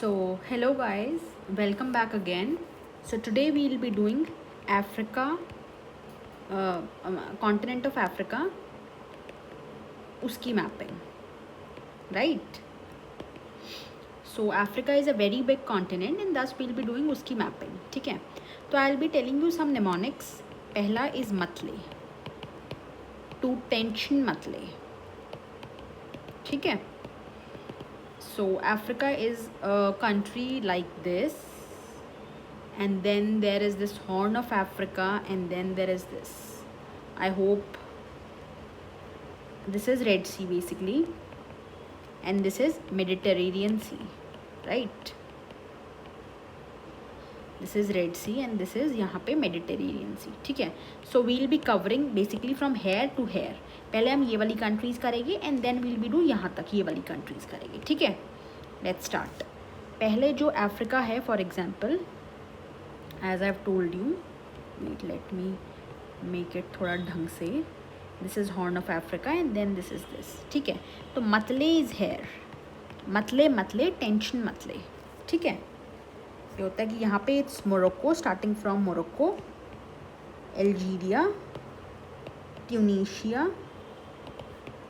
So hello guys, welcome back again. So today we will be doing Africa, continent of Africa, uski mapping, right? So Africa is a very big continent and thus we'll be doing uski mapping. ठीक है? तो I'll be telling you some mnemonics. पहला is matle, to tension matle. ठीक है? So Africa is a country like this, and then there is this Horn of Africa, and then there is this. I hope this is Red Sea basically, and this is Mediterranean Sea, right? This is Red Sea and this is यहाँ पे Mediterranean Sea. ठीक है? So we'll be covering basically from here to here. पहले हम ये वाली countries करेंगे and then we'll be do यहाँ तक ये वाली countries करेंगे. ठीक है? Let's start. पहले जो अफ्रीका है, for example, as I've told you, wait, let me make it थोड़ा ढंग से. This is Horn of Africa and then this is this. ठीक है? तो मतले is here. मतले टेंशन मतले. ठीक है? ये होता है कि यहाँ पे it's Morocco, starting from Morocco, Algeria, Tunisia,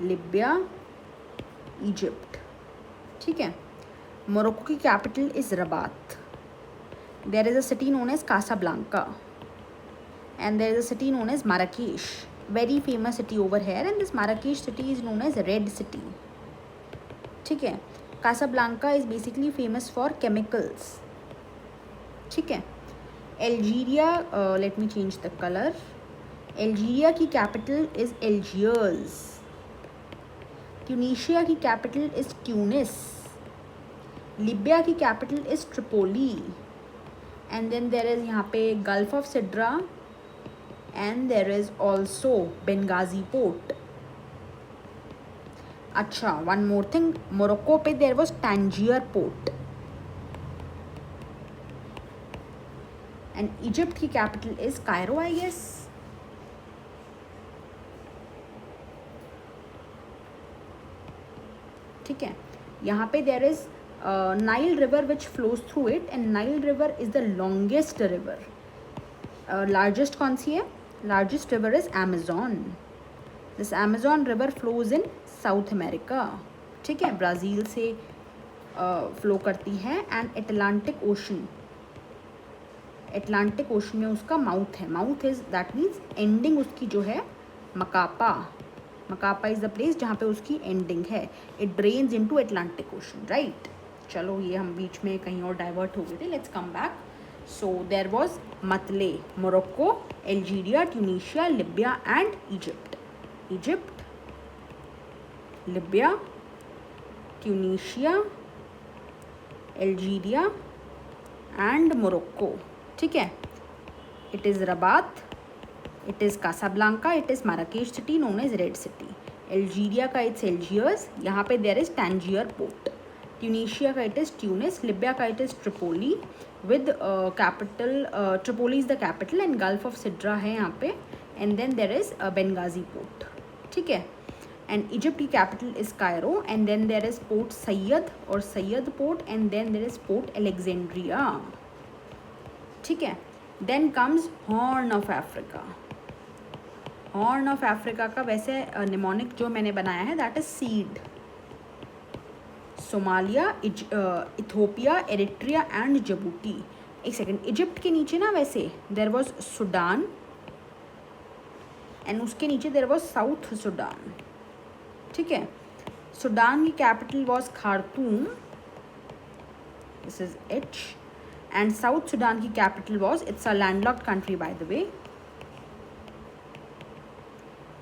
Libya, Egypt. ठीक है? मोरक्को की capital is Rabat. There is a city known as Casablanca and there is a city known as Marrakesh. Very famous city over here and this Marrakesh city is known as red city. ठीक है? Casablanca is basically famous for chemicals. ठीक है? Algeria, let me change the colour. Algeria की capital is Algiers. Tunisia की capital is Tunis. Libya की capital is Tripoli. And then there is यहाँ पे Gulf of Sidra and there is also Benghazi port. अच्छा, one more thing, Morocco पे there was Tangier port. And Egypt की capital is Cairo, I guess. ठीक है? यहाँ पे there is Nile river which flows through it and Nile river is the longest river. Largest कौन सी है? Largest river is Amazon. This Amazon river flows in south America. ठीक है? Brazil से flow करती है. एंड एटलांटिक ओशन में उसका mouth है. Mouth is that means ending उसकी जो है मकापा इज़ द प्लेस जहाँ पे उसकी एंडिंग है. It drains into Atlantic ocean, right? चलो, ये हम बीच में कहीं और डाइवर्ट हो गए थे. Let's come back. So there was मतले, Morocco, Algeria, Tunisia, Libya and Egypt. Libya, Tunisia, Algeria and Morocco. ठीक है? It is Rabat, it is Casablanca, it is Marrakesh city known as red city. Algeria का it's Algiers, यहाँ पे there is Tangier port. Tunisia का it is Tunis. Libya का it is Tripoli with capital, Tripoli is the capital and Gulf of Sidra है यहाँ पे. And then there is Benghazi port. ठीक है? एंड इजिप्ट की capital is Cairo and then there is port Said और Said port and then there is port Alexandria. ठीक है? Then comes Horn of Africa. Horn of Africa का वैसे निमोनिक जो मैंने बनाया है that is SEED. Somalia, Ethiopia, Eritrea and Djibouti. एक सेकेंड, इजिप्ट के नीचे ना वैसे देर वॉज सुडान एंड उसके नीचे देर वॉज साउथ सुडान. ठीक है? सुडान की capital was Khartoum. This is H. And South Sudan की capital was, it's a landlocked country by the way,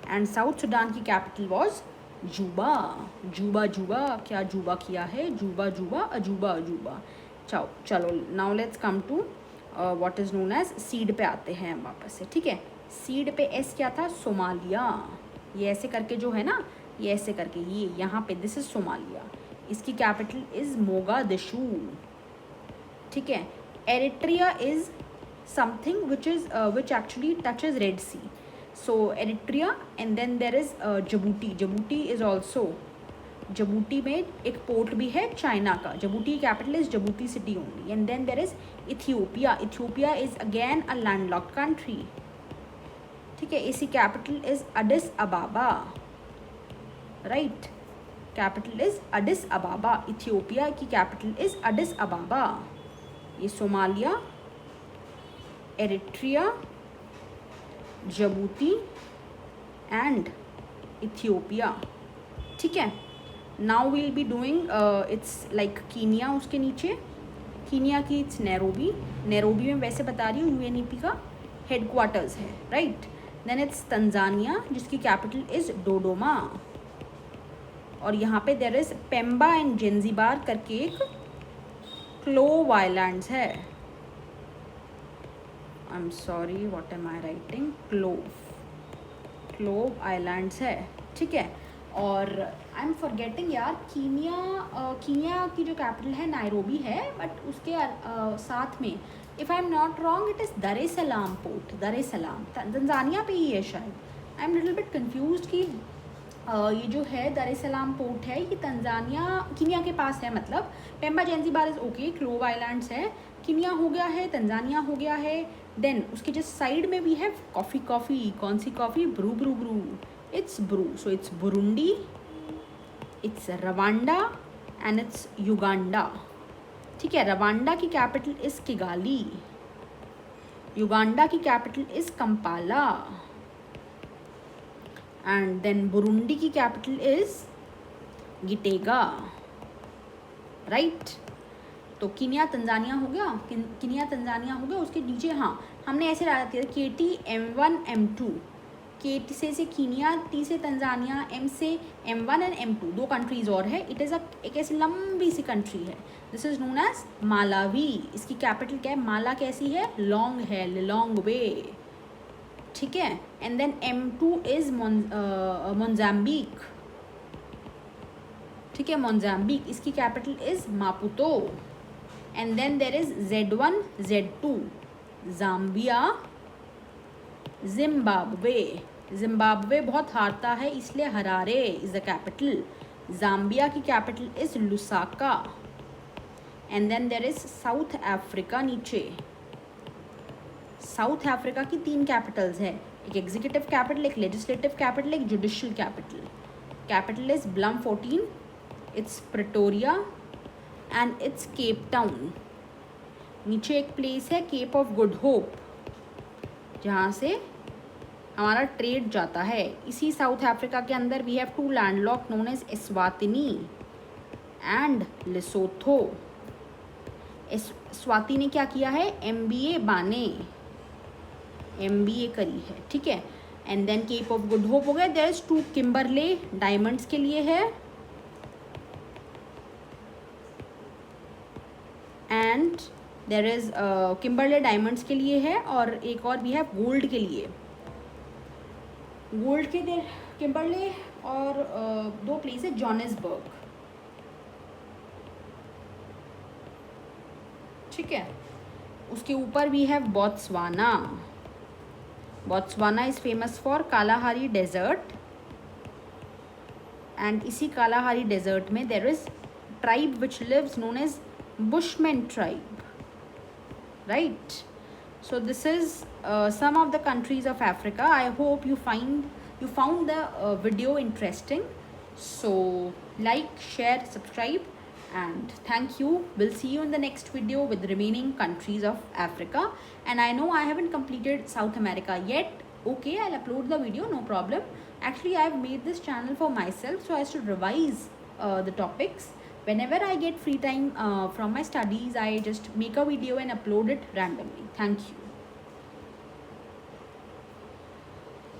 and South Sudan की कैपिटल वॉज जूबा. जूबा क्या Juba किया है? Juba अजूबा. चलो now let's come to what is known as SEED पे आते हैं हम वापस से. ठीक है? सीड पे एस क्या था? सोमालिया. ये ऐसे करके जो है ना, ये ऐसे करके ये यहाँ पे दिस इज़ सोमालिया. इसकी कैपिटल इज़ मोगादिशु. ठीक है? Eritrea is something which actually touches Red Sea. So Eritrea, and then there is Djibouti. Djibouti is also Djibouti में एक पोर्ट भी है चाइना का. Djibouti capital is Djibouti city only. And then there is Ethiopia. Ethiopia is again a landlocked country. ठीक है. इसी capital is Addis Ababa. Right. Capital is Addis Ababa. Ethiopia की capital is Addis Ababa. ये Somalia, Eritrea, Djibouti and Ethiopia. ठीक है. Now we'll be doing it's like Kenya. उसके नीचे Kenya की इट्स नैरोबी. नैरोबी में वैसे बता रही हूँ यूएनईपी का हेडक्वार्टर्स है. राइट. देन इट्स तंजानिया जिसकी कैपिटल इज डोडोमा. और यहाँ पे देर इज पेम्बा एंड जेंजिबार करके एक क्लोव आइलैंड्स है. I am sorry, what am I writing. Clove islands है. ठीक है. और आई एम फॉरगेटिंग यार, कीनिया की जो कैपिटल है नायरोबी है, बट उसके साथ में if I am not wrong it is Dar es Salaam port. There es सलाम तंजानिया पे ही है शायद. I am little bit confuse कि ये जो है दर ए सलाम पोर्ट है ये कीनिया के पास है. मतलब Pemba Zanzibar is okay, clove islands है, कीनिया हो गया है, तंजानिया हो गया है. देन उसके जस्ट साइड में भी है कॉफ़ी. कौन सी coffee? Bru. It's Bru. So it's Burundi, it's Rwanda and it's Uganda. ठीक है. रवांडा की कैपिटल इज किगाली. युगांडा की capital is Kampala. And then Burundi की कैपिटल इज गिटेगा. राइट. तो कीनिया तंजानिया हो गया. उसके नीचे हाँ हमने ऐसे डाला था KT M1 M2. KT से कीनिया, T से तंजानिया, M से M1 एंड M2. 2 कंट्रीज़ और है. इट इज़ एक ऐसी लंबी सी कंट्री है. This is known as Malawi. इसकी कैपिटल क्या है? माला कैसी है? लॉन्ग है, लॉन्ग वे. ठीक है. And then M2 is Mozambique. ठीक है. मोजाम्बिक. इसकी capital is Maputo. And then there is Z1 Z2 Zambia, Zimbabwe बहुत हारता है इसलिए Harare is the capital. Zambia की capital is Lusaka. And then there is South Africa. नीचे South Africa की 3 कैपिटल्स है. एक एग्जीक्यूटिव कैपिटल, एक लेजिस्लेटिव कैपिटल, एक judicial capital. Capital is Bloemfontein, it's Pretoria and it's Cape Town. नीचे एक place है केप ऑफ गुड होप जहाँ से हमारा ट्रेड जाता है. इसी साउथ अफ्रीका के अंदर we have 2 landlocked known as Eswatini and Lesotho. Swati ने क्या किया है? MBA करी है. ठीक है. And then Cape of Good Hope हो गया. देयर इज 2 किम्बरले डायमंड्स के लिए है and there is Kimberley diamonds के लिए है. और एक और भी है गोल्ड के लिए. गोल्ड के देर किम्बरले और 2 प्लेस है जोहान्सबर्ग. ठीक है. उसके ऊपर भी है Botswana. Botswana is famous for Kalahari desert. And इसी कालाहारी डेजर्ट में there is tribe which lives known as bushman tribe. Right. So this is some of the countries of Africa. I hope you found the video interesting. So like, share, subscribe, and thank you. We'll see you in the next video with the remaining countries of Africa. And I know I haven't completed South America yet. Okay, I'll upload the video, no problem. Actually, I've made this channel for myself so as to revise the topics. Whenever I get free time from my studies, I just make a video and upload it randomly. Thank you.